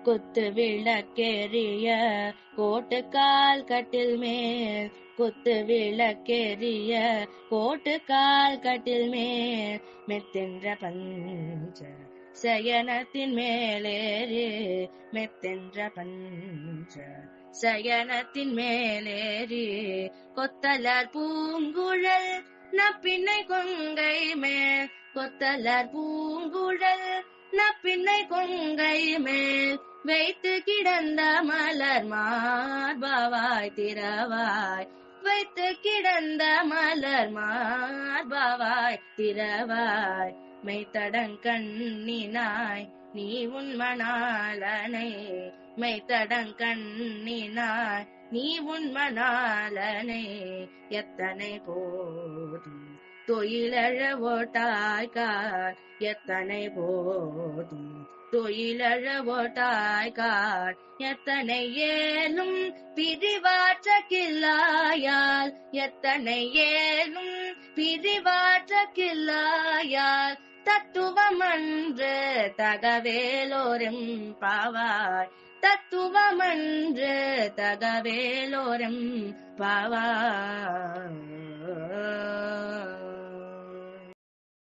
குத்து விளக்கெரிய கோட்டுக்கால் கட்டில் மேல், குத்து விளக்கெரிய கோட்டுக்கால் கட்டில் மேல், மெத்தென்ற பஞ்ச சயனத்தின் மேலேறி, மெத்தென்ற பஞ்ச சயனத்தின் மேலேறி, கொத்தலர் பூங்குழல் நப்பின்னை கொங்கை மேல், கொத்தலர் பூங்குழல் நப்பின்னை கொங்கை மேல், வைத்து கிடந்த மலர் மார்பாவாய் திறவாய், வைத்து கிடந்த மலர் மார்பாவாய் திறவாய், மெய்த்தடங்கண்ணினாய் நீ உன் மணாளனை, மெய்த்தடங்கண்ணினாய் நீ உன் மணாளனை, எத்தனை போதும் தொழிலழ ஓட்டாய்கார், எத்தனை போதும் தொழிலழ ஓட்டாய்கார், எத்தனை ஏலும் பிரிவாற்ற கில்லாயால், எத்தனை ஏலும் பிரிவாற்ற கில்லாயால், தத்துவமன்று தகவேலோரும் பாவாய், தத்துவமன்று தகவேலோரும் பாவாய்.